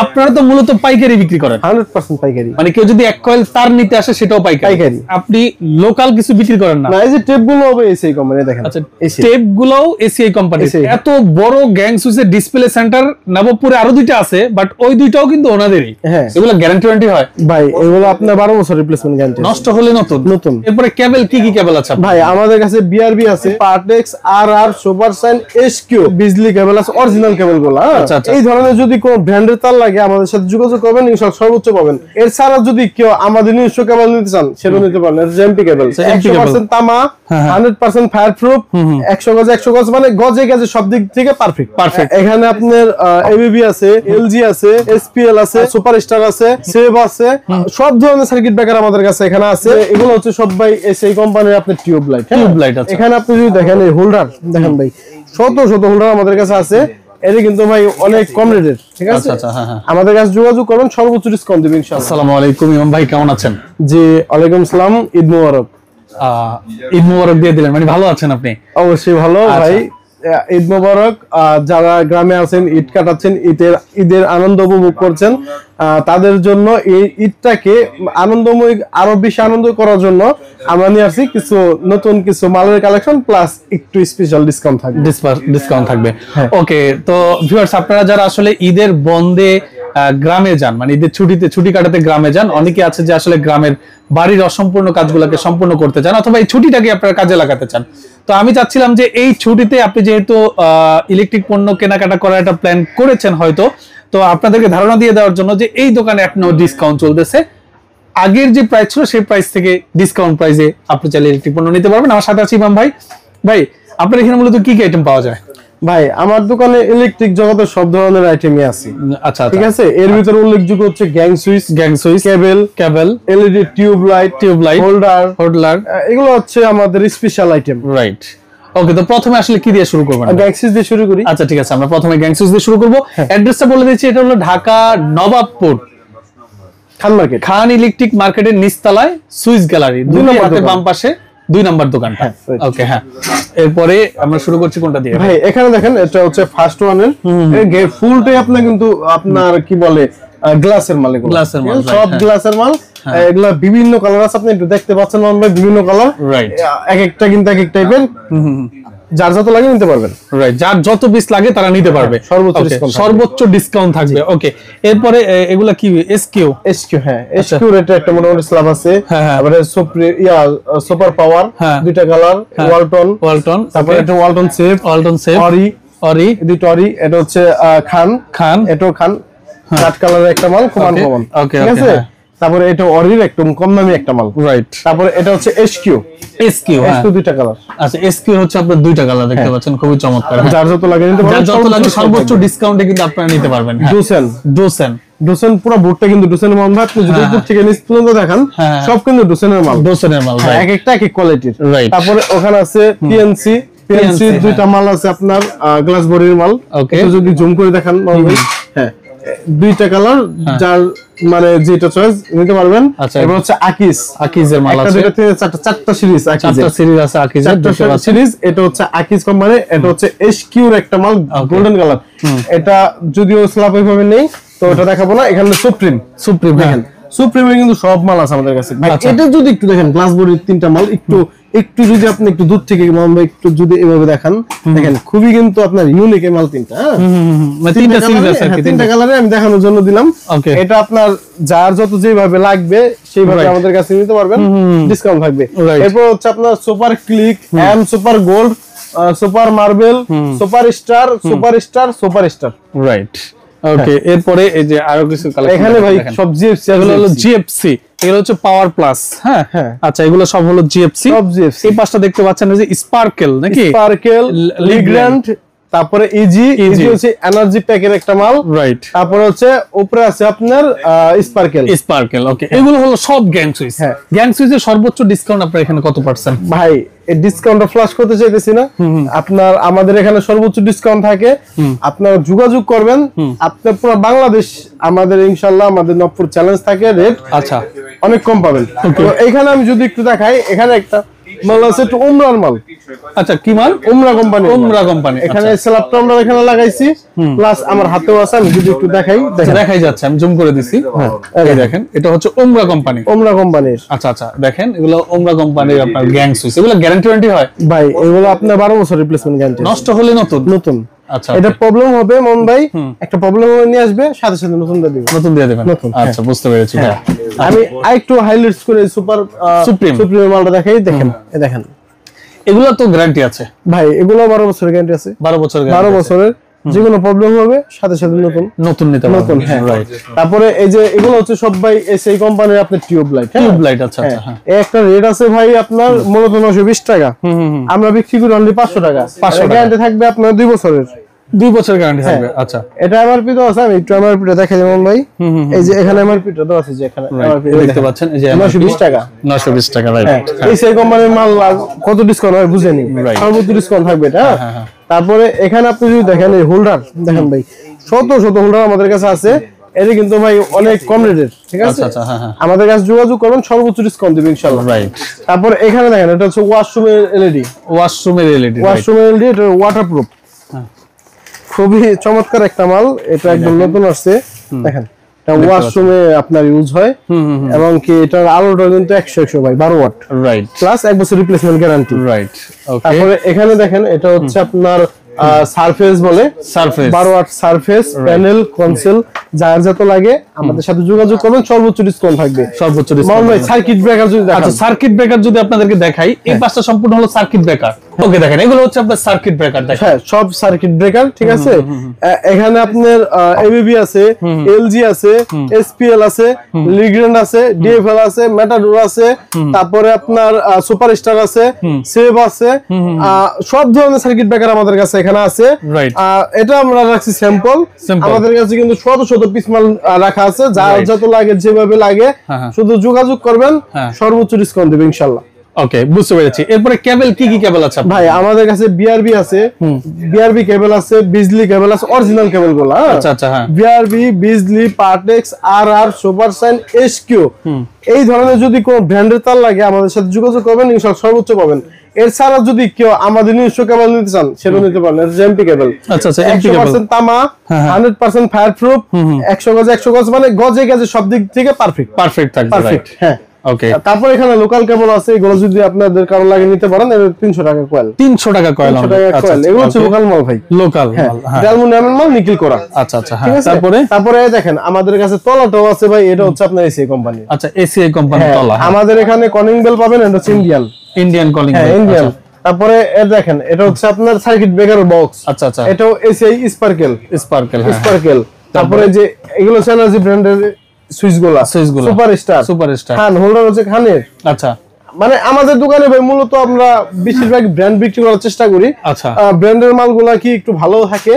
আপনারা তো মূলত পাইকারি বিক্রি করেন 100% পাইকারি, মানে কেউ যদি এক কয়েল তার নিতে আসে সেটাও পাইকারি। আপনি লোকাল কিছু বিক্রি করেন না? না, এই যে টেপ গুলো হবে এসিআই কোম্পানি, দেখেন। আচ্ছা, টেপ গুলোও এসিআই কোম্পানি। এত বড় গ্যাং সুইচের ডিসপ্লে সেন্টার নবপুরে আরো দুইটা আছে, বাট ওই দুইটাও কিন্তু ওনাদেরই। এগুলো গ্যারান্টি ওয়ারেন্টি হয় ভাই? এগুলো আপনার 12 বছর রিপ্লেসমেন্ট গ্যারান্টি, নষ্ট হলে নতুন। এরপরে কেবল কি কেবল আছে ভাই? আমাদের কাছে বিআরবি আছে, পার্টেক্স, আরআর, সুপারসাইন, এসকিউ বিজলি কেবল আছে, অরিজিনাল কেবল গুলো। এই ধরনের যদি কোন ব্র্যান্ডের তার লাগে আমাদের সাথে যোগাযোগ করবেন, ইনশাআল্লাহ সর্বোচ্চ পাবেন। এর ছাড়া যদি কেউ আমাদের নিজস্ব কেবল নিতে চান সেটা নিতে পারেন। জেএমপি কেবল 100% তামা, 100% ফায়ার প্রুফ, 100 গজ 100 গজ, মানে গজে গজে সব দিক থেকে পারফেক্ট। এখানে আপনার এবিবি আছে, এলজি আছে, এসপিএল আছে, সুপারস্টার আছে, সেভ আছে, সব ধরনের সার্কিট ব্রেকার আমাদের কাছে এখানে আছে। এগুলো হচ্ছে সব ভাই এসআই কোম্পানির আপনার টিউব লাইট আছে। এখানে আপনি যদি দেখেন এই হোল্ডার দেখেন ভাই, শত শত হোল্ডার আমাদের কাছে আছে। এটা কিন্তু ভাই অনেক কম রেটের, ঠিক আছে? আমাদের কাছে যোগাযোগ করবেন, সর্বোচ্চ ডিসকাউন্ট দিবেন ইনশাআল্লাহ। আসসালামু আলাইকুম ইমাম ভাই, কেমন আছেন? জি ওয়ালাইকুম আসসালাম, ঈদ মোবারক। ঈদ মোবারক দিয়ে দিলেন, মানে ভালো আছেন আপনি? অবশ্যই ভালো ভাই, ঈদ মোবারক। যারা গ্রামে আছেন, ঈদ কাটাচ্ছেন, ঈদের আনন্দ উপভোগ করছেন, তাদের জন্য এই ঈদটাকে আনন্দময়, আরো বেশি আনন্দ করার জন্য আমরা নিয়ে আসছি নতুন কিছু মালের কালেকশন, প্লাস একটু স্পেশাল ডিসকাউন্ট থাকবে। ওকে, তো ভিউয়ার্স, আপনারা যারা আসলে ঈদের বন্ধে গ্রামে যান, মানে ঈদের ছুটি কাটাতে গ্রামে যান, অনেকে আছে যে আসলে গ্রামের বাড়ির অসম্পূর্ণ কাজগুলোকে সম্পূর্ণ করতে চান, অথবা এই ছুটিটাকে আপনারা কাজে লাগাতে চান। তো আমি চাচ্ছিলাম যে এই ছুটিতে আপনি যেহেতু ইলেকট্রিক পণ্য কেনাকাটা করার একটা প্ল্যান করেছেন হয়তো, তো আপনাদেরকে ধারণা দিয়ে দেওয়ার জন্য যে এই দোকানে এখনো ডিসকাউন্ট চলতেছে। আগের যে প্রাইস ছিল সেই প্রাইস থেকে ডিসকাউন্ট প্রাইসে আপনি চাইলে ইলেকট্রিক পণ্য নিতে পারবেন। আমার সাথে আছে ইমাম ভাই। ভাই, আপনার এখানে মূলত কি কি আইটেম পাওয়া যায়? ভাই, আমার দোকানে ইলেকট্রিক জগতের সব ধরনের আইটেমই আছে। আচ্ছা, ঠিক আছে। এর ভিতরে উল্লেখযোগ্য হচ্ছে গ্যাং সুইচ, কেবল, এলইডি টিউব লাইট, হোল্ডার, এগুলো হচ্ছে আমাদের স্পেশাল আইটেম। রাইট। ওকে, তো প্রথমে আসলে কি দিয়ে শুরু করব? গ্যাং সুইচ দিয়ে শুরু করি। আচ্ছা, ঠিক আছে, আমরা প্রথমে গ্যাং সুইচ দিয়ে শুরু করব। অ্যাড্রেসটা বলে দিচ্ছি, এটা হলো ঢাকা নবাবপুর খান ইলেকট্রিক মার্কেটের নিচতলায় সুইচ গ্যালারি 2 নম্বরের বাম পাশে 2 নম্বর দোকানটা। ওকে, হ্যাঁ। এরপরে আমরা শুরু করছি কোনটা দিয়ে? ভাই, এখানে দেখেন, এটা হচ্ছে ফার্স্ট ওয়ানের ফুলটাই আপনার কিন্তু আপনার কি বলে গ্লাসের মাল, সব গ্লাসের মাল। এগুলা বিভিন্ন কালার আছে, আপনি একটু দেখতে পাচ্ছেন বিভিন্ন কালার, এক একটা কিন্তু এক এক টাইপের। যার যত লাগে নিতে পারবেন। রাইট, যার যত পিস লাগে তারা নিতে পারবে, সর্বোচ্চ ডিসকাউন্ট থাকবে। ওকে, এরপরে এগুলা কি? এসকিউ। হ্যাঁ, এসকিউ রেট একটা মোটামুটি স্ল্যাব আছে। তারপরে সুপার পাওয়ার, দুইটা কালার, ওয়ালটন, তারপরে একটা ওয়ালটন সেফ, অরি, দুইটা অরি। এটা হচ্ছে খান, এটাও খান, কাট কালারের একটা মাল, খুব আনকমন। ঠিক আছে। তারপরে এটা অরির একদম কম দামি একটা মাল। রাইট। তারপরে এটা হচ্ছে এসকিউ দুইটা কালার। আচ্ছা, এসকিউ হচ্ছে আপনার দুইটা কালার দেখতে পাচ্ছেন, খুবই চমৎকার। যার যত লাগে নিতে পারবেন, যত লাগে সর্বোচ্চ ডিসকাউন্টে কিন্তু আপনারা নিতে পারবেন। ডোসেন পুরো বোর্ডটা কিন্তু ডোসেনের মাল। আপনি যদি উপর থেকে নিচ পর্যন্ত দেখেন, সব কিন্তু ডোসেনের মাল। এক একটা এক এক কোয়ালিটির। তারপরে ওখানে আছে পিএনসি দুইটা মাল আছে আপনার, গ্লাস বডির মাল। এটা যদি জুম করে দেখেন, হ্যাঁ, দুইটা কালার, যার মানে যেটা চয়েস নিতে পারবেন। এবার হচ্ছে আকিজের মাল আছে, চারটা সিরিজ আছে সিরিজ। এটা হচ্ছে আকিজ কোম্পানি, এটা হচ্ছে এসকিউর একটা মাল, গোল্ডেন কালার। এটা যদিও স্ল্যাব এইভাবে নেই, তো এটা দেখাবো না। এখানে সুপ্রিম দেখেন, সুপ্রিমের কিন্তু সব মাল আছে আমাদের কাছে। এটা যদি একটু দেখেন, গ্লাস বডির 3টা মাল, একটু যদি আপনি একটু দূর থেকে একটু যদি এভাবে দেখেন, খুবই কিন্তু আপনার ইউনিক মাল 3টা। তিনটা কালারে আমি দেখানোর জন্য দিলাম। এটা আপনার যার যত যেভাবে লাগবে সেইভাবে আমাদের কাছে নিতে পারবেন, ডিসকাউন্ট থাকবে। এরপর হচ্ছে আপনার super click, super gold, super marble, super star. Right. Okay, এরপরে এই যে আরো কিছু কালেকশন এখানে ভাই সব জিএফসি, এগুলো হলো জিএফসি, এগুলো হচ্ছে পাওয়ার প্লাস। হ্যাঁ, আচ্ছা, এগুলো সব হলো জিএফসি। এই পাশটা দেখতে পাচ্ছেন যে স্পার্কেল, নাকি লিগ্র্যান্ড, তারপরে ইজি হচ্ছে এনার্জি প্যাকের একটা মাল। রাইট। তারপরে হচ্ছে উপরে আছে আপনার স্পার্কেল। ওকে, এগুলো হলো সব গ্যাং সুইচ। গ্যাং সুইচের সর্বোচ্চ ডিসকাউন্ট আপনার এখানে কত %? ভাই, এই ডিসকাউন্টটা ফ্ল্যাশ করতে চাইতেছি না। আপনার আমাদের এখানে সর্বোচ্চ ডিসকাউন্ট থাকে। আপনারা যোগাযোগ করবেন, আপনার পুরো বাংলাদেশ আমাদের ইনশাআল্লাহ আমাদের নবপুর চ্যালেঞ্জ থাকে, রেট আচ্ছা অনেক কম পাবেন। তো এখানে আমি যদি একটু দেখাই, এখানে একটা মাল আছে একটু উমরার মাল। আচ্ছা কি মাল? উমরা কোম্পানি। উমরা কোম্পানি। এখানে স্ল্যাবটা আমরা এখানে লাগাইছি, প্লাস আমার হাতেও আছে, আমি যদি একটু দেখাই যাচ্ছে, আমি জুম করে দিছি। এই দেখেন এটা হচ্ছে উমরা কোম্পানি। উমরা কোম্পানির। আচ্ছা আচ্ছা দেখেন এগুলো উমরা কোম্পানির আপনার গ্যাং সুইচ। এগুলো গ্যারান্টি ওয়ারেন্টি হয় ভাই? এগুলো আপনার 12 বছর রিপ্লেসমেন্ট গ্যারান্টি। নষ্ট হলে নতুন। আচ্ছা এটা প্রবলেম হবে মন ভাই, একটা প্রবলেম নিয়ে আসবে, সাথে সাথে নতুন দিয়ে দিবেন। নতুন দিয়ে দিবেন। আচ্ছা বুঝতে পেরেছি ভাই। আমি আরেকটু হাইলাইটস করে সুপার সুপ্রিম মালটা দেখাই। দেখেন এগুলো তো গ্যারান্টি আছে ভাই, এগুলো 12 বছরের গ্যারান্টি আছে। 12 বছরের যে কোনো প্রবলেম হবে সাথে সাথে নতুন নিতে পারবেন। রাইট। তারপরে এই যে এগুলো হচ্ছে সব ভাই এসএই কোম্পানির আপনার টিউব লাইট। আচ্ছা আচ্ছা হ্যাঁ। একটা রেট আছে ভাই আপনার মূলত 920 টাকা, আমরা বিক্রি করি অনলি 500 টাকা। গ্যারান্টি থাকবে আপনার 2 বছরের। 2 বছর গ্যারান্টি থাকবে। আচ্ছা এটা এমআরপি তো আছে, আমি একটু এমআরপিটা দেখাই যেমন ভাই। এই যে এখানে এমআরপিটা তো আছে, যে এখানে এমআরপি দেখতে পাচ্ছেন, এই যে 920 টাকা। 920 টাকা রাইট। এসএই কোম্পানির মাল কত ডিসকাউন্ট হয় বুঝেনি, সর্বোচ্চ ডিসকাউন্ট থাকবে এটা। তারপরে এখানে আপনি যদি দেখেন এই হোল্ডার দেখেন ভাই, শত হোল্ডার আমাদের কাছে আছে। এটা কিন্তু ভাই অনেক কম রেটের, ঠিক আছে? আচ্ছা হ্যাঁ। আমাদের কাছে যোগাযোগ করবেন, সর্বোচ্চ ডিসকাউন্ট দিবেন ইনশাআল্লাহ। রাইট। তারপর এখানে দেখেন এটা হচ্ছে ওয়াশরুমের এলইডি। এটা ওয়াটারপ্রুফ, খুবই চমৎকার একটা মাল। এটা একদম নতুন আসছে, দেখেন এটা ওয়াশরুমে আপনার ইউজ হয়, এবং কি এটার আলোটা কিন্তু 100 ভাই 12 ওয়াট। রাইট। প্লাস 1 বছর রিপ্লেসমেন্ট গ্যারান্টি। রাইট। তারপরে এখানে দেখেন এটা হচ্ছে আপনার সারফেস বলে, 12 ওয়াট সারফেস প্যানেল কনসোল, যার যত লাগে আমাদের সাথে যোগাযোগ করবেন, সর্বোচ্চ ডিসকাউন্ট থাকবে। সর্বোচ্চ ডিসকাউন্ট। সার্কিট ব্রেকার যদি দেখান, আচ্ছা সার্কিট ব্রেকার যদি আপনাদেরকে দেখাই, এই পাঁচটা সম্পূর্ণ হলো সার্কিট ব্রেকার। ওকে দেখেন এগুলো হচ্ছে আপনার সার্কিট ব্রেকার। দেখেন হ্যাঁ সব সার্কিট ব্রেকার, ঠিক আছে? এখানে আপনার এবিবি আছে, এলজি আছে, এসপিএল আছে, লিগ্র্যান্ড আছে, ডিএফএল আছে, মেটাডোর আছে, তারপরে আপনার সুপারস্টার আছে, সেভ আছে, সব ধরনের সার্কিট ব্রেকার আমাদের কাছে এখানে আছে। এটা আমরা রাখছি স্যাম্পল, আমাদের কাছে কিন্তু শত পিস মাল রাখা আছে, যার যত লাগে যেভাবে লাগে শুধু যোগাযোগ করবেন, সর্বোচ্চ ডিসকাউন্ট দেব ইনশাআল্লাহ। ওকে বুঝতে পেরেছি। এরপরে কেবল কি কেবল আছে ভাই? আমাদের কাছে বিআরবি আছে, বিআরবি কেবল আছে, বিজলি কেবল আছে, অরিজিনাল কেবল গুলো। আচ্ছা আচ্ছা হ্যাঁ। বিআরবি, বিজলি, পার্টেক্স, আরআর, সুপারসাইন, এসকিউ, এই ধরনের যদি কোনো ব্র্যান্ডের তার লাগে আমাদের সাথে যোগাযোগ করবেন, ইনশাআল্লাহ সর্বোচ্চ পাবেন। এছাড়া যদি কেউ আমাদের নিজস্ব কেবল নিতে চান সেটা নিতে পারেন। এমপি কেবল। আচ্ছা আচ্ছা। 100% তামা, 100% ফায়ার প্রুফ, 100 গজ মানে গজে সব দিক থেকে পারফেক্ট থাকবে। রাইট। হ্যাঁ। ওকে। তারপর এখানে লোকাল কেবল আছে, এগুলো যদি আপনাদের কারো লাগে নিতে পারেন, এর 300 টাকা কয়েল। 300 টাকা কয়েল। আচ্ছা এগুলো হচ্ছে লোকাল মাল ভাই। লোকাল মাল, হ্যাঁ। অ্যালুমিনিয়ামের মাল, নিকেল করা। আচ্ছা আচ্ছা হ্যাঁ। তারপরে দেখেন আমাদের কাছে তলাটাও আছে ভাই, এটা হচ্ছে আপনার এসিআই কোম্পানি। আচ্ছা এসিআই কোম্পানির তলা। আমাদের এখানে কলিং বেল পাবেন, এটা হচ্ছে ইন্ডিয়ান কলিং বেল। ইন্ডিয়ান। তারপরে দেখেন এটা হচ্ছে আপনার সার্কিট ব্রেকার বক্স। আচ্ছা আচ্ছা। এটাও এসিআই স্পার্কেল। তারপরে যে এগুলো এনার্জি ব্র্যান্ডের সুইচগুলা সুপারস্টার খান হোল্ডার হচ্ছে খানের। আচ্ছা মানে আমাদের দোকানে ভাই মূলত আমরা বেশিরভাগ ব্র্যান্ড বিক্রি করার চেষ্টা করি। আচ্ছা ব্র্যান্ডের মালগুলা কি একটু ভালো থাকে,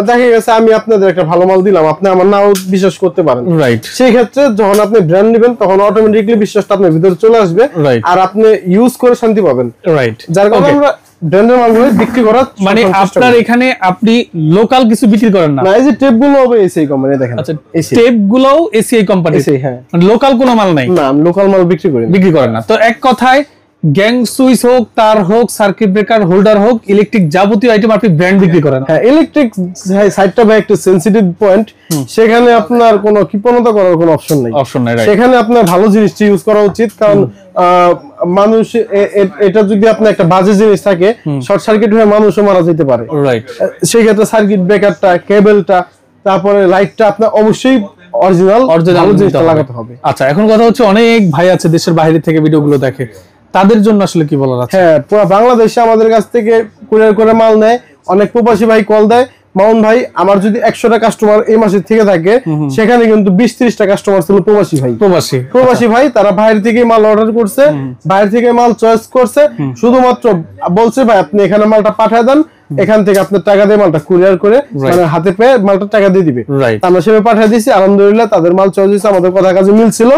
দেখা গেছে আমি আপনাদের একটা ভালো মাল দিলাম, আপনি আমার নাও বিশ্বাস করতে পারেন। রাইট। সেই ক্ষেত্রে যখন আপনি ব্র্যান্ড নেবেন তখন অটোমেটিক্যালি বিশ্বাসটা আপনার ভিতরে চলে আসবে, আর আপনি ইউজ করে শান্তি পাবেন। রাইট। যার কারণে আমরা ব্র্যান্ডের মালগুলো বিক্রি করা, মানে আপনার এখানে আপনি লোকাল কিছু বিক্রি করেন না। এই যে টেপগুলো হবে এসিআই কোম্পানি, দেখেন। আচ্ছা টেপগুলোও এসিআই কোম্পানি। হ্যাঁ লোকাল কোনো মাল নাই। না লোকাল মাল বিক্রি করেন না। তো এক কথায় গ্যাং সুইচ হোক, তার হোক, সার্কিট ব্রেকার, হোল্ডার হোক, ইলেকট্রিক যাবতীয় আইটেম আপনি ব্র্যান্ড বিক্রি করেন। হ্যাঁ ইলেকট্রিক সাইডটা ভাই একটা সেনসিটিভ পয়েন্ট, সেখানে আপনার কোনো কৃপণতা করার কোনো অপশন নাই। সেখানে আপনার ভালো জিনিসটা ইউজ করা উচিত, কারণ মানুষ এটা যদি আপনার একটা বাজে জিনিস থাকে, শর্ট সার্কিট হয়ে মানুষও মারা যেতে পারে। রাইট। সেই ক্ষেত্রে সার্কিট ব্রেকারটা, কেবলটা, তারপরে লাইটটা আপনার অবশ্যই অরিজিনাল জিনিসটা লাগাতে হবে। আচ্ছা এখন কথা হচ্ছে অনেক ভাই আছে দেশের বাইরে থেকে ভিডিওগুলো দেখে, তাদের জন্য আসলে কি বলার আছে? হ্যাঁ পুরো বাংলাদেশে আমাদের কাছ থেকে কুরিয়ার করে মাল নেয়, অনেক প্রবাসী ভাই কল দেয়, মাউন ভাই আমার যদি 100টা কাস্টমার এই মাসে থেকে থাকে, সেখানে কিন্তু 20-30টা কাস্টমার ছিল প্রবাসী ভাই, তারা বাইরে থেকে মাল অর্ডার করছে, বাইরে থেকে মাল চয়েস করছে, শুধুমাত্র বলছে ভাই আপনি এখানে মালটা পাঠিয়ে দেন, এখান থেকে আপনার টাকা দিয়ে মালটা কুরিয়ার করে মানে হাতে পেয়ে মালটা টাকা দিয়ে দিবে। আমরা সেভাবে পাঠিয়ে দিয়েছি, আলহামদুলিল্লাহ তাদের মাল চয়েস হয়েছে, আমাদের কথা কাজে মিলছিল,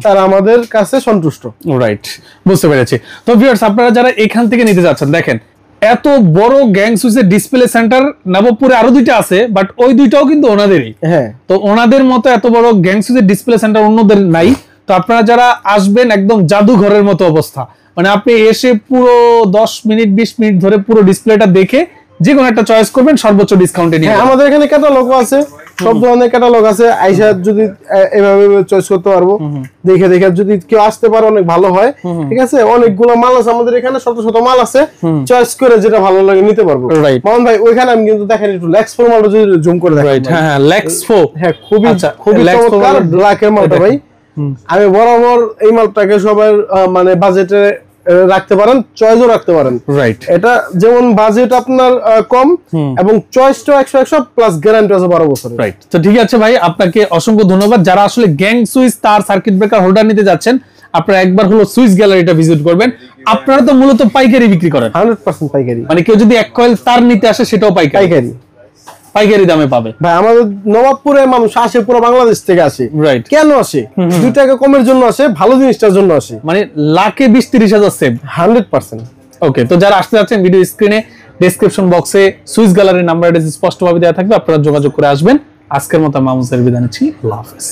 তারা আমাদের কাছে সন্তুষ্ট। রাইট বুঝতে পেরেছি। তো ভিউয়ার্স আপনারা যারা এখান থেকে নিতে যাচ্ছেন, দেখেন এত বড় গ্যাং সুইচের ডিসপ্লে সেন্টার নবপুরে আরো 2টা আছে, বাট ওই 2টাও কিন্তু ওনাদেরই। হ্যাঁ তো ওনাদের মতো এত বড় গ্যাং সুইচের ডিসপ্লে সেন্টার অন্যদের নাই। তো আপনারা যারা আসবেন একদম জাদুঘরের মতো অবস্থা, মানে আপনি এসে পুরো 10 মিনিট 20 মিনিট ধরে পুরো ডিসপ্লেটা দেখে যে কোনো একটা চয়েস করবেন, সর্বোচ্চ ডিসকাউন্টে নিয়ে। আমাদের এখানে ক্যাটালগ আছে, সব ধরনের ক্যাটালগ আছে, আইসা যদি এভাবে চয়েস করতে পারবো, দেখে দেখে যদি কেউ আসতে পারে অনেক ভালো হয়। ঠিক আছে, অনেকগুলো মাল আছে আমাদের এখানে, শত শত মাল আছে, চয়েস করে যেটা ভালো লাগে নিতে পারবো। মামুন ভাই ওইখানে আমি কিন্তু দেখেন একটু লেক্স 4 মালটা যদি জুম করে দেখেন। হ্যাঁ লেক্স 4, হ্যাঁ খুবই চমৎকার ব্ল্যাকের মালটা ভাই। আমি বরাবর এই মালটাকে সবার মানে বাজেটে রাখতে পারেন, চয়েসও রাখতে পারেন। রাইট, এটা যেমন বাজেট আপনার কম এবং চয়েসটা 100 প্লাস গ্যারান্টি আছে 12 বছরের। রাইট, তো ঠিক আছে ভাই, আপনাকে অসংখ্য ধন্যবাদ। যারা আসলে গ্যাং সুইচ তার সার্কিট ব্রেকার হোল্ডার নিতে যাচ্ছেন, আপনারা একবার হলো সুইচ গ্যালারিটা ভিজিট করবেন। আপনারা তো মূলত পাইকারি বিক্রি করেন। 100% পাইকারি, মানে কেউ যদি 1 কয়েল তার নিতে আসে সেটাও পাইকারি দামে পাবে। ভাই আমাদের নবাবপুরে মানুষ আসে, পুরো বাংলাদেশ থেকে আসে। রাইট, কেন আসে? 2 টাকা কমের জন্য আসে, ভালো জিনিসটার জন্য আসে। মানে লাখে 20-30 হাজার সেভ 100%। ওকে, তো যারা আসতে যাচ্ছেন ভিডিও স্ক্রিনে ডেসক্রিপশন বক্সে সুইচ গ্যালারির নাম্বার স্পষ্টভাবে দেওয়া থাকবে, আপনারা যোগাযোগ করে আসবেন। আজকের মতো মামুন স্যার বিদায় নিচ্ছি, আল্লাহ হাফেজ।